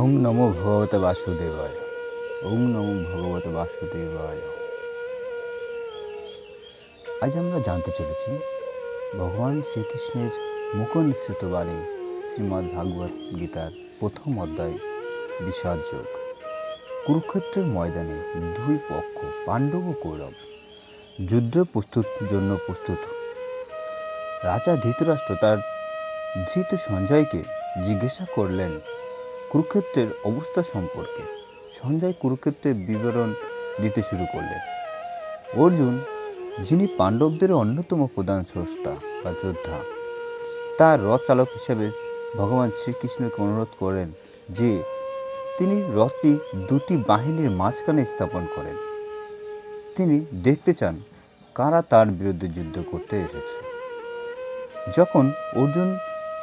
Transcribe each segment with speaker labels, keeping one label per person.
Speaker 1: ওং নমো ভগবতে বাসুদেবায়। ওং নমো ভগবতে বাসুদেবায়। আজ আমরা জানতে চলেছি ভগবান শ্রীকৃষ্ণের মুখনিসৃত বাণী শ্রীমদ্ ভাগবত গীতার প্রথম অধ্যায় বিষাদ যোগ। কুরুক্ষেত্রের ময়দানে দুই পক্ষ পাণ্ডব ও কৌরব যুদ্ধের জন্য প্রস্তুত। রাজা ধৃতরাষ্ট্র তার ধৃত সঞ্জয়কে জিজ্ঞাসা করলেন কুরুক্ষেত্রের অবস্থা সম্পর্কে। সঞ্জয় কুরুক্ষেত্রের বিবরণ দিতে শুরু করলেন। অর্জুন, যিনি পাণ্ডবদের অন্যতম প্রধান স্রষ্টা বা যোদ্ধা, তার রথ চালক হিসেবে ভগবান শ্রীকৃষ্ণকে অনুরোধ করেন যে তিনি রথটি দুটি বাহিনীর মাঝখানে স্থাপন করেন। তিনি দেখতে চান কারা তার বিরুদ্ধে যুদ্ধ করতে এসেছে। যখন অর্জুন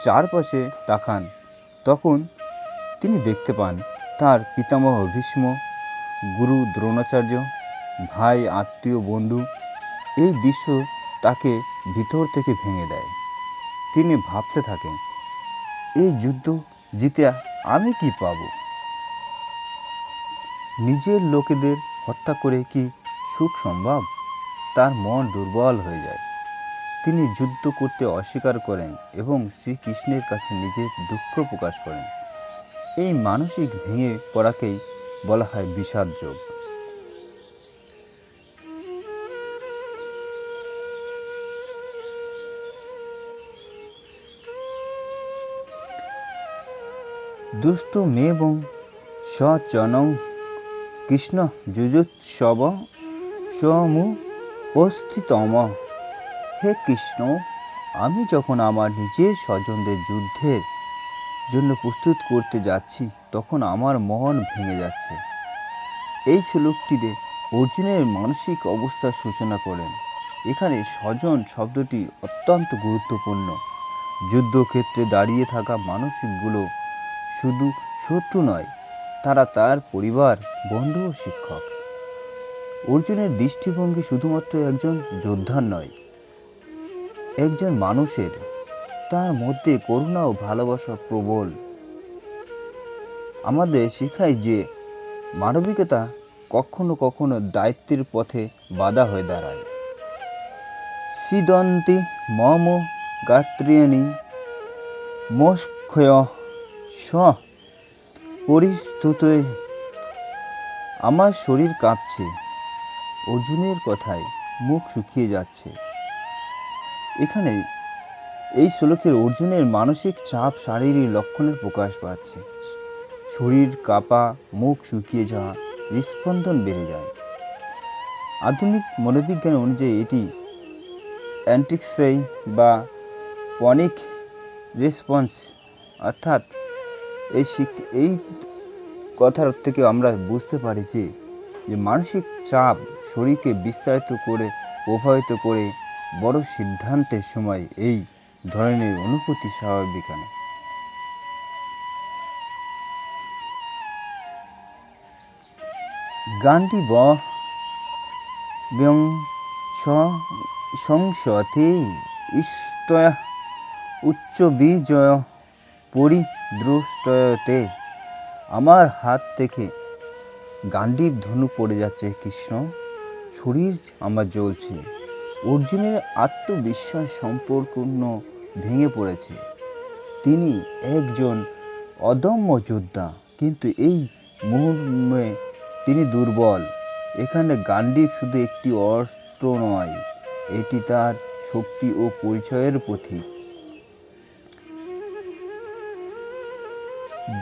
Speaker 1: চারপাশে তাকান তখন তিনি দেখতে পান তার পিতামহ ভীষ্ম, গুরু দ্রোণাচার্য, ভাই, আত্মীয়, বন্ধু। এই দৃশ্য তাকে ভিতর থেকে ভেঙে দেয়। তিনি ভাবতে থাকেন, এই যুদ্ধ জিতে আমি কি পাব? নিজের লোকেদের হত্যা করে কি সুখ সম্ভব? তার মন দুর্বল হয়ে যায়। তিনি যুদ্ধ করতে অস্বীকার করেন এবং শ্রীকৃষ্ণের কাছে নিজের দুঃখ প্রকাশ করেন। এই মানসিক ভেঙে পড়াকেই বলা হয় বিষাদ যোগ। দুষ্ট মেবং সচনং কৃষ্ণ যুজুৎসব সমুপস্থিতম। হে কৃষ্ণ, আমি যখন আমার নিজের স্বজনদের যুদ্ধের জন্য প্রস্তুত করতে যাচ্ছি তখন আমার মন ভেঙে যাচ্ছে। এই শ্লোকটিতে অর্জুনের মানসিক অবস্থার সূচনা করেন। এখানে স্বজন শব্দটি অত্যন্ত গুরুত্বপূর্ণ। যুদ্ধক্ষেত্রে দাঁড়িয়ে থাকা মানুষগুলো শুধু শত্রু নয়, তারা তার পরিবার, বন্ধু ও শিক্ষক। অর্জুনের দৃষ্টিভঙ্গি শুধুমাত্র একজন যোদ্ধার নয়, একজন মানুষের। তার মধ্যে করুণা ও ভালোবাসা প্রবল। আমাদের শেখায় যে মানবিকতা কখনো কখনো দায়িত্বের পথে বাধা হয়ে দাঁড়ায়। সিদন্তি মম গাত্রিয়ানি মোক্ষয় স পরিস্তুতে। আমার শরীর কাঁপছে। অর্জুনের কথায় মুখ শুকিয়ে যাচ্ছে। এখানে এই শ্লোকের অর্জুনের মানসিক চাপ শারীরিক লক্ষণের প্রকাশ পাচ্ছে। শরীর কাঁপা, মুখ শুকিয়ে যাওয়া, হৃৎস্পন্দন বেড়ে যায়। আধুনিক মনোবিজ্ঞান অনুযায়ী এটি অ্যান্টিক্সাই বা পনিক রেসপন্স। অর্থাৎ এই কথার থেকে আমরা বুঝতে পারি যে মানসিক চাপ শরীরকে বিস্তারিত করে প্রভাবিত করে বড় সিদ্ধান্তের সময় এই ধরনের অনুভূতি স্বাভাবিক। গান্ডীব ব্যং সংসতে স্তয়া উচ্চ বিজয় পরিদৃষ্টয়তে। আমার হাত থেকে গান্ডীব ধনু পড়ে যাচ্ছে কৃষ্ণ, শরীর আমার জ্বলছে। অর্জুনের আত্মবিশ্বাস সম্পূর্ণ ভেঙে পড়েছে। তিনি একজন অদম্য যোদ্ধা, কিন্তু এই মুহূর্তে তিনি দুর্বল। এখানে গান্ডীব শুধু একটি অস্ত্র নয়, এটি তার শক্তি ও পরিচয়ের প্রতীক।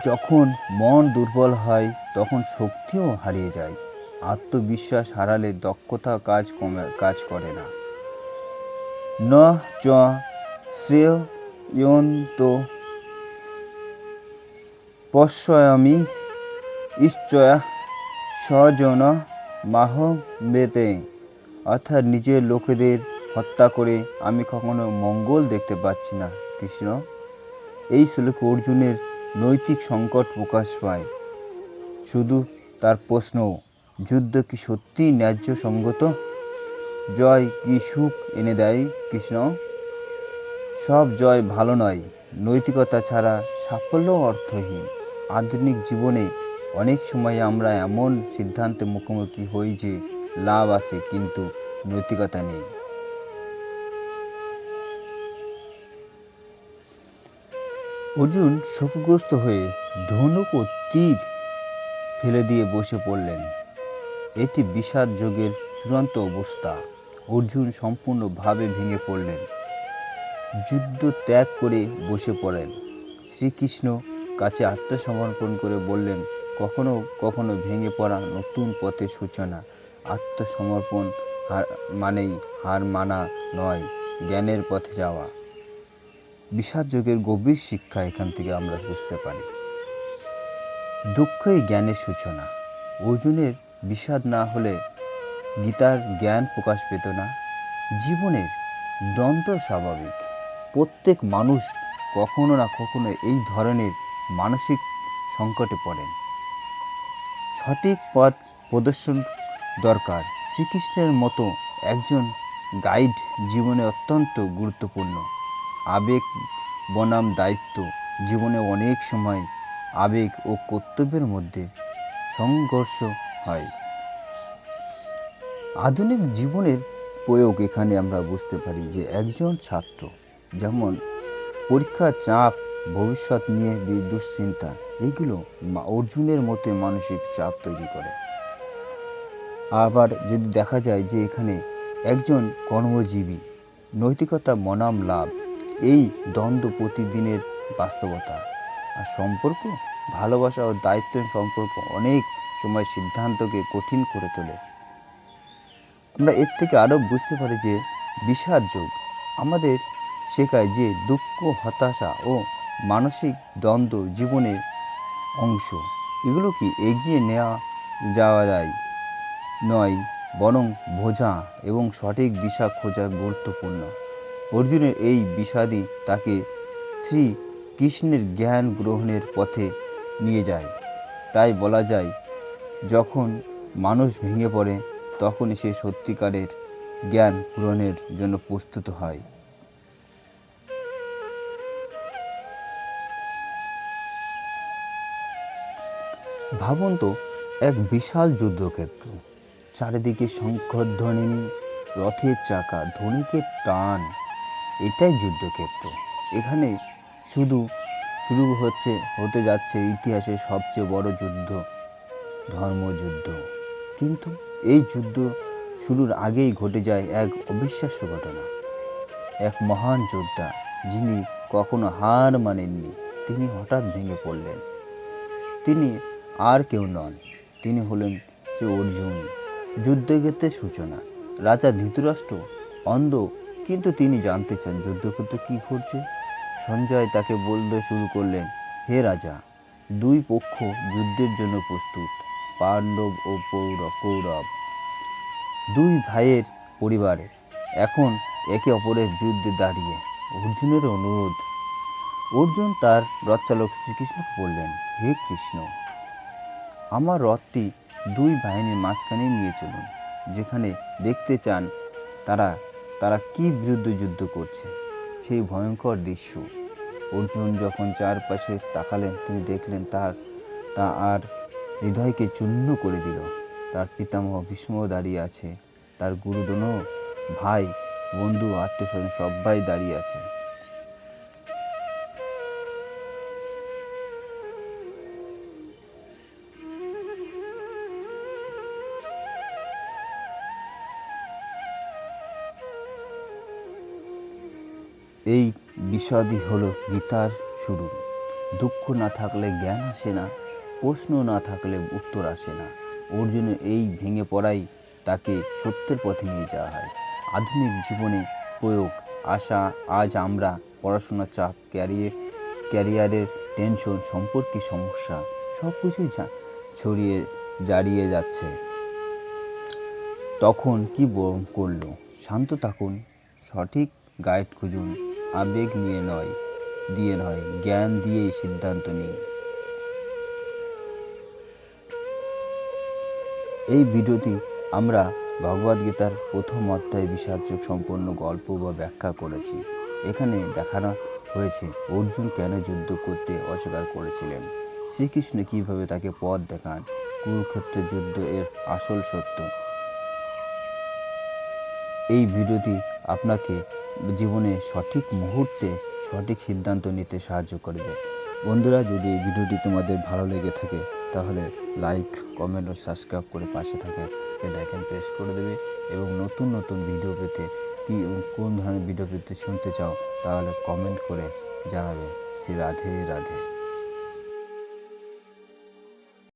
Speaker 1: যখন মন দুর্বল হয় তখন শক্তিও হারিয়ে যায়। আত্মবিশ্বাস হারালে দক্ষতা কাজ করে না। ন চ শ্রেয়ন্ত পশ্যয়ামি ইশ্চয়া স্বজন মাহবেতে। অর্থাৎ নিজের লোকেদের হত্যা করে আমি কখনো মঙ্গল দেখতে পাচ্ছি না কৃষ্ণ। এই শ্লোকে অর্জুনের নৈতিক সংকট প্রকাশ পায়। শুধু তার প্রশ্ন, যুদ্ধ কি সত্যি ন্যায্য সঙ্গত? জয় কি সুখ এনে দেয় কৃষ্ণ? সব জয় ভালো নয়। নৈতিকতা ছাড়া সাফল্য অর্থহীন। আধুনিক জীবনে অনেক সময় আমরা এমন সিদ্ধান্তে মুখোমুখি হই যে লাভ আছে কিন্তু নৈতিকতা নেই। অর্জুন শোকগ্রস্ত হয়ে ধনুক ও তীর ফেলে দিয়ে বসে পড়লেন। এটি বিষাদ যোগের চূড়ান্ত অবস্থা। অর্জুন সম্পূর্ণভাবে ভেঙে পড়লেন, যুদ্ধ ত্যাগ করে বসে পড়েন। শ্রীকৃষ্ণ কাছে আত্মসমর্পণ করে বললেন, কখনো কখনো ভেঙে পড়া নতুন পথের সূচনা। আত্মসমর্পণ মানেই হার মানা নয়, জ্ঞানের পথে যাওয়া। বিষাদ যোগের গভীর শিক্ষা এখান থেকে আমরা বুঝতে পারি। দুঃখই জ্ঞানের সূচনা। অর্জুনের বিষাদ না হলে গীতার জ্ঞান প্রকাশ পেত না। জীবনের দ্বন্দ্ব স্বাভাবিক। প্রত্যেক মানুষ কখনো না কখনো এই ধরনের মানসিক সংকটে পড়েন। সঠিক পথ প্রদর্শন দরকার। শ্রীকৃষ্ণের মতো একজন গাইড জীবনে অত্যন্ত গুরুত্বপূর্ণ। আবেগ বনাম দায়িত্ব। জীবনে অনেক সময় আবেগ ও কর্তব্যের মধ্যে সংঘর্ষ হয়। আধুনিক জীবনের প্রয়োগ এখানে আমরা বুঝতে পারি যে একজন ছাত্র যেমন পরীক্ষার চাপ, ভবিষ্যৎ নিয়ে দুশ্চিন্তা, এইগুলো অর্জুনের মতে মানসিক চাপ তৈরি করে। আবার যদি দেখা যায় যে এখানে একজন কর্মজীবী, নৈতিকতা বনাম লাভ, এই দ্বন্দ্ব প্রতিদিনের বাস্তবতা। আর সম্পর্ক, ভালোবাসা ও দায়িত্বের সম্পর্ক অনেক সময় সিদ্ধান্তকে কঠিন করে তোলে। আমরা এর থেকে আরও বুঝতে পারি যে বিষাদ যোগ আমাদের শেখায় যে দুঃখ, হতাশা ও মানসিক দ্বন্দ্ব জীবনের অংশ। এগুলো কি এগিয়ে নেওয়া যাওয়া যায় নয়, বরং বোঝা এবং সঠিক দিশা খোঁজা গুরুত্বপূর্ণ। অর্জুনের এই বিষাদই তাকে শ্রী কৃষ্ণের জ্ঞান গ্রহণের পথে নিয়ে যায়। তাই বলা যায়, যখন মানুষ ভেঙে পড়ে তখনই সে সত্যিকারের জ্ঞান গ্রহণের জন্য প্রস্তুত হয়। ভাবুন তো, এক বিশাল যুদ্ধক্ষেত্র, চারিদিকে শঙ্খধ্বনি, রথের চাকা, ধনুকের টান। এটাই যুদ্ধক্ষেত্র। এখানে শুরু হতে যাচ্ছে ইতিহাসের সবচেয়ে বড় যুদ্ধ, ধর্মযুদ্ধ। কিন্তু এই যুদ্ধ শুরুর আগেই ঘটে যায় এক অবিশ্বাস্য ঘটনা। এক মহান যোদ্ধা, যিনি কখনো হার মানেননি, তিনি হঠাৎ ভেঙে পড়লেন। তিনি আর কেউ নন, তিনি হলেন যে অর্জুন। যুদ্ধক্ষেত্রের সূচনা। রাজা ধৃতরাষ্ট্র অন্ধ, কিন্তু তিনি জানতে চান যুদ্ধক্ষেত্রে কী ঘটছে। সঞ্জয় তাকে বলতে শুরু করলেন, হে রাজা, দুই পক্ষ যুদ্ধের জন্য প্রস্তুত, পাণ্ডব ও কৌরব। দুই ভাইয়ের পরিবার এখন একে অপরের বিরুদ্ধে দাঁড়িয়ে। অর্জুনের অনুরোধ। অর্জুন তার রথচালক শ্রীকৃষ্ণকে বললেন, হে কৃষ্ণ, আমার রথটি দুই বাহিনীর মাঝখানে নিয়ে চলুন, যেখানে দেখতে চান তারা কি বিরুদ্ধে যুদ্ধ করছে, সেই ভয়ঙ্কর দৃশ্য। অর্জুন যখন চারপাশে তাকালেন, তিনি দেখলেন তা আর হৃদয়কে চূর্ণ করে দিল। তার পিতামহ ভীষ্ম দাঁড়িয়ে আছে, তার গুরুজন, ভাই, বন্ধু, আত্মীয়স্বজন সবাই দাঁড়িয়ে আছে। এই বিষাদই হলো গীতার শুরু। দুঃখ না থাকলে জ্ঞান আসে না, প্রশ্ন না থাকলে উত্তর আসে না। অর্জুনের এই ভেঙে পড়াই তাকে সত্যের পথে নিয়ে যাওয়া হয়। আধুনিক জীবনে প্রয়োগ। আজ আমরা পড়াশোনার চাপ, ক্যারিয়ারের টেনশন, সম্পর্কের সমস্যা, সব কিছুই জারিয়ে যাচ্ছে। তখন কি করলো? শান্ত থাকুন, সঠিক গাইড খুঁজুন, আবেগ দিয়ে নয়, জ্ঞান দিয়েই সিদ্ধান্ত নিন। এই ভিডিওটি আমরা ভগবদ্গীতার প্রথম অধ্যায় বিষাদযোগ সম্পূর্ণ গল্প বা ব্যাখ্যা করেছি। এখানে দেখানো হয়েছে অর্জুন কেন যুদ্ধ করতে অস্বীকার করেছিলেন, শ্রীকৃষ্ণ কীভাবে তাকে পথ দেখান, কুরুক্ষেত্রের যুদ্ধ এর আসল সত্য। এই ভিডিওটি আপনাকে জীবনে সঠিক মুহূর্তে সঠিক সিদ্ধান্ত নিতে সাহায্য করবে। বন্ধুরা, যদি এই ভিডিওটি তোমাদের ভালো লেগে থাকে তাহলে লাইক, কমেন্ট ও সাবস্ক্রাইব করে পাশে থাকা বেল আইকন প্রেস করে দেবে এবং নতুন নতুন ভিডিও পেতে কোন ধরনের ভিডিও পেতে শুনতে চাও তাহলে কমেন্ট করে জানাবে। শ্রী রাধে রাধে।